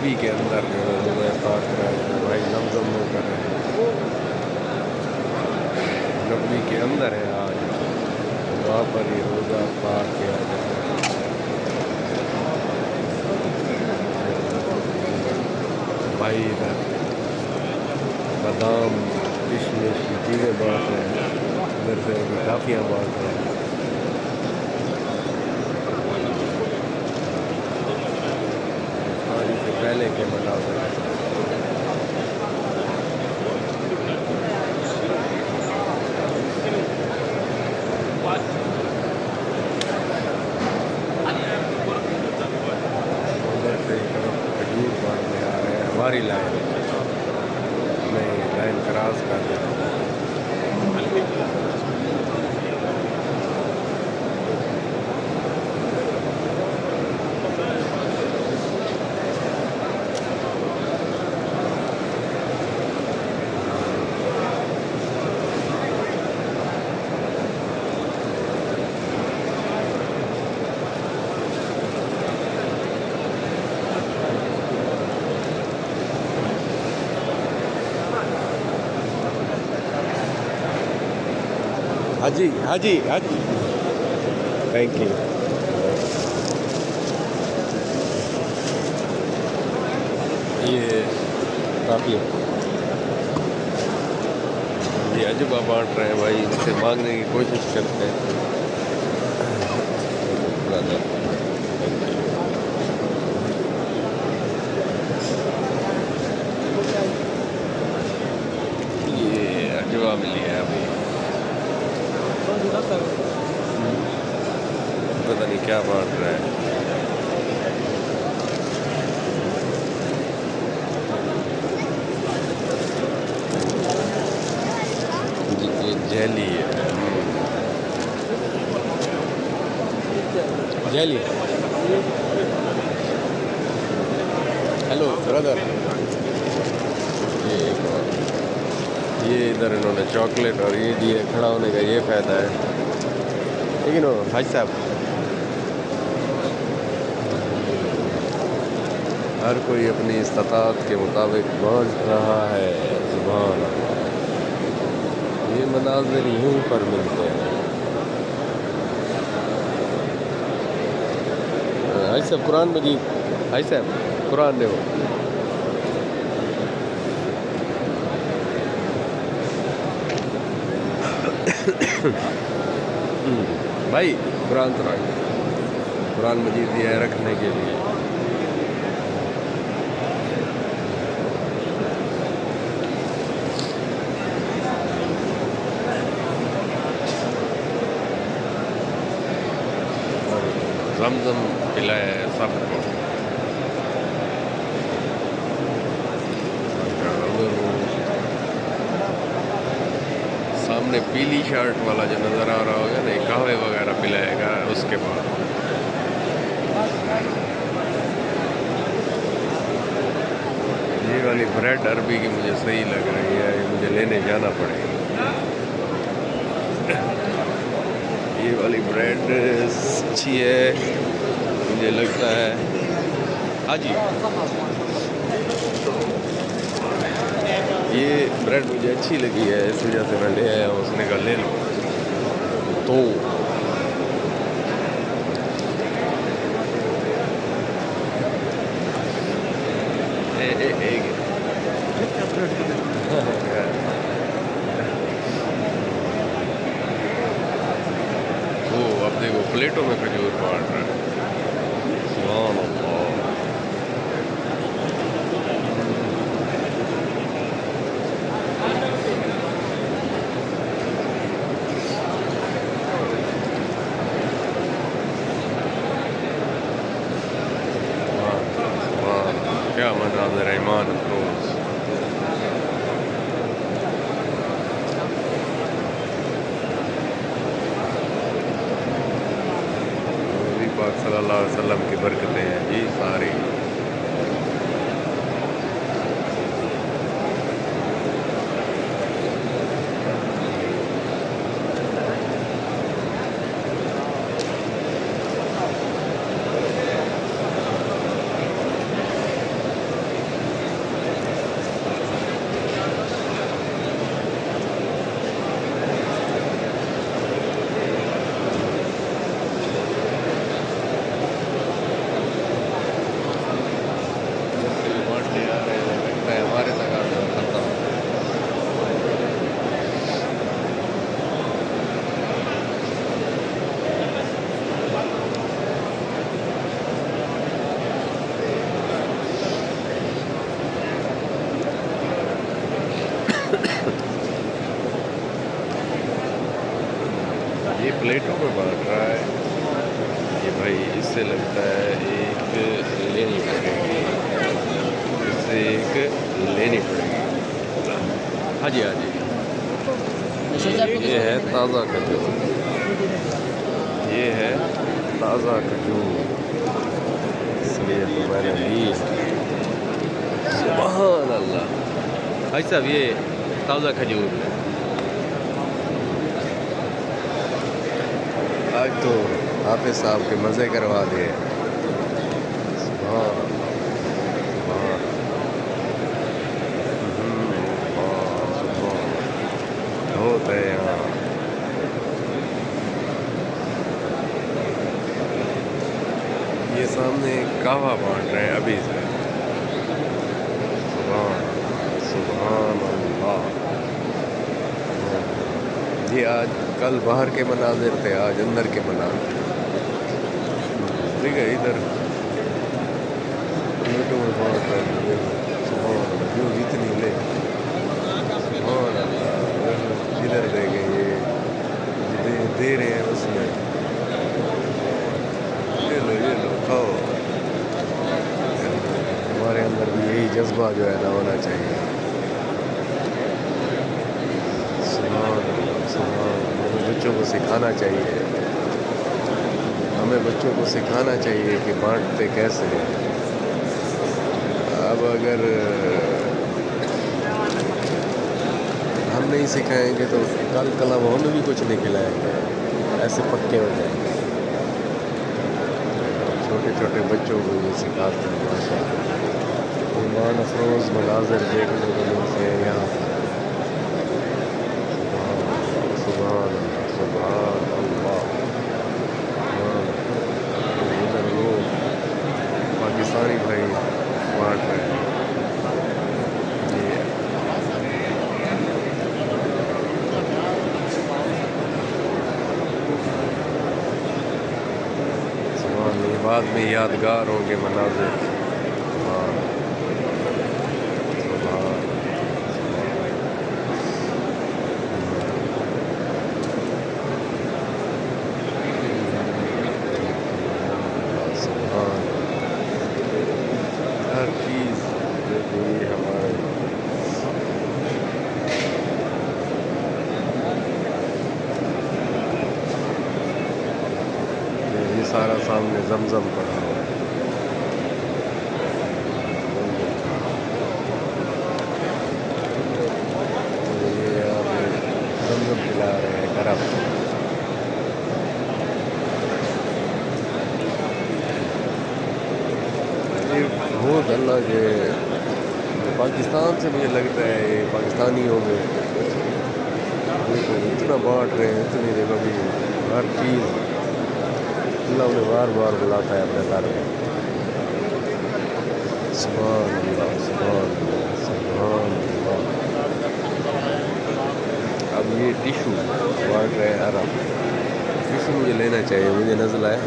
अरबी के अंदर जो है रोज़ा इफ्तार कराया जाए भाई, जमजम में कर रहे हैं, नबी के अंदर है आज, वहाँ पर ये रोज़ा इफ्तार किया जाए। भाई इधर बादाम किशमिश की चीज़ें बांट रहे हैं, इधर से काफ़ियाँ बांट रहे हैं। से पहले के मनाज़िर हैं। उधर से खजूर बांटने आ रहे हैं, हमारी लाइन में लाइन क्रॉस कर रहे हैं। हाजी हाजी हाजी, थैंक यू। ये काफ़ी ये अजूबा बांट रहे हैं भाई, इनसे मांगने की कोशिश करते हैं। ये अजूबा मिली है अभी, पता नहीं क्या बांट रहा है। ये जेली है, जेली। हेलो ब्रदर, ये इधर इन्होंने चॉकलेट और ये दिए, खड़ा होने का ये फ़ायदा है। लेकिन भाई साहब, हर कोई अपनी इस्तात के मुताबिक बाँट रहा है। सुभान अल्लाह, ये मनाज़िर यहीं पर मिलते हैं। भाई साहब कुरान मजीद, भाई साहब कुरान दे भाई, कुरान तो कुरान मजीद दिया है रखने के लिए। ज़मज़म पिलाया है सबको। सामने पीली शर्ट वाला जो नज़र आ रहा होगा ना, कहवे वगैरह पिलाएगा उसके बाद। ये वाली ब्रेड अरबी की मुझे सही लग रही है, ये मुझे लेने जाना पड़ेगा। ये वाली ब्रेड अच्छी है मुझे लगता है। हाँ जी, ये ब्रेड मुझे अच्छी लगी है, इस वजह से मैं ले आया हूँ। उसने कहा ले लो तो वो अब देखो प्लेटों में खजूर बांट रहा है। सुभान अल्लाह। क्या मनाज़िर है, ईमान अफरोज़। नबी पाक सल्लल्लाहु अलैहि वसल्लम की बरकतें हैं जी सारी। ये प्लेटों में बांट रहा है। ये भाई इससे लगता है एक लेनी पड़ेगी, इससे एक लेनी पड़ेगी। हाँ जी, हाँ जी। ये है ताज़ा खजूर, ये है ताज़ा खजूर, इसलिए तो मैंने ली। सुभान अल्लाह। भाई साहब ये ताज़ा खजूर आज तो हाफिज़ साहब के मज़े करवा दिए। सुभान सुभान सुभान बहुत है यहाँ। ये सामने कहवा बांट रहे हैं अभी से। सुभान सुभान अल्लाह। ये आज कल बाहर के मनाजिर थे, आज अंदर के मनाजिर। ठीक है, इधर प्लेटों में बांट रहे हैं। सुभान जो जितनी ले, सुभान अल्लाह। इधर देखें, ये दे रहे हैं उसमें। ये लो खाओ। हमारे अंदर भी यही जज्बा जो है ना होना चाहिए। हमें बच्चों को सिखाना चाहिए, हमें बच्चों को सिखाना चाहिए कि बांटते कैसे हैं। अब अगर हम नहीं सिखाएंगे तो कल कलम हमें भी कुछ नहीं खिलाएंगे, ऐसे पक्के हो जाएंगे। छोटे छोटे बच्चों को ये सिखाते हैं माशाअल्लाह। ईमान अफरोज़ मनाज़िर देखने को मिलते हैं यहाँ। सुभान सुभान अल्लाह। इधर वो पाकिस्तानी भाई बांट रहे हैं। ये सुभान, ये बाद में यादगार होंगे मनाज़िर। सुभान सुभान सुभान। हर चीज़ ये हमारे ये सारा सामने जमजम पड़ा हुआ है। तो ये यहाँ पे जमजम पिला रहे हैं गरम। ये बहुत अल्लाह के पाकिस्तान से मुझे लगता है ये पाकिस्तानियों में देखो इतना बांट रहे हैं, इतनी देखो भी हर चीज़ अल्लाह उन्हें बार बार बुलाता है अपने घर में। सुभान अल्लाह सुभान अल्लाह सुभान अल्लाह। अब ये टिशू बांट रहे हैं अरब। टिशू मुझे लेना चाहिए, मुझे नज़ला है।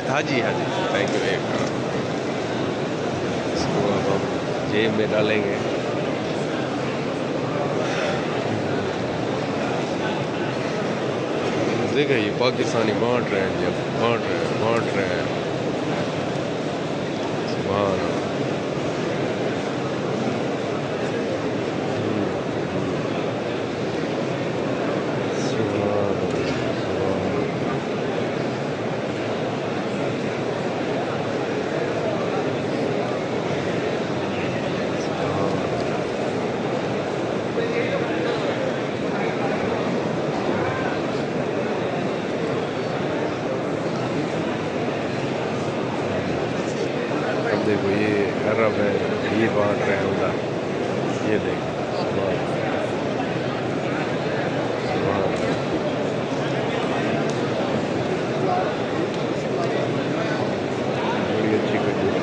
हाँ जी, हाँ जी, थैंक यू। इसको अब हम जेब में डालेंगे। देखिए ये पाकिस्तानी बांट रहे हैं, जब बांट रहे हैं। सुभान देखो ये अरब है, ये बांट रहे हैं उधर। ये देखो सुभान सुभान। बड़ी अच्छी खजूर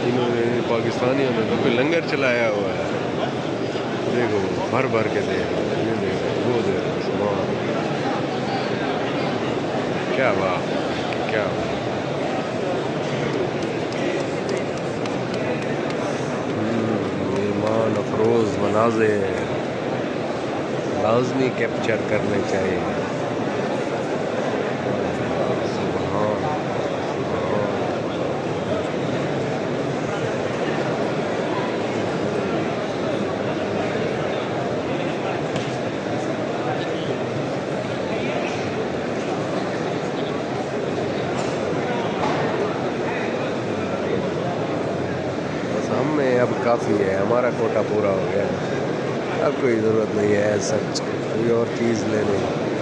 इन्होंने पाकिस्तानियों ने तो कोई लंगर चलाया हुआ है। देखो भर भर के दे, ये देखो वो दे सुभान। क्या बात, क्या बात। रोज़ मनाज़े लाजमी कैप्चर करने चाहिए। सुभान बस हमें अब काफ़ी है, हमारा कोटा पूरा हो गया। अब कोई ज़रूरत नहीं है सच कोई और चीज़ लेने की।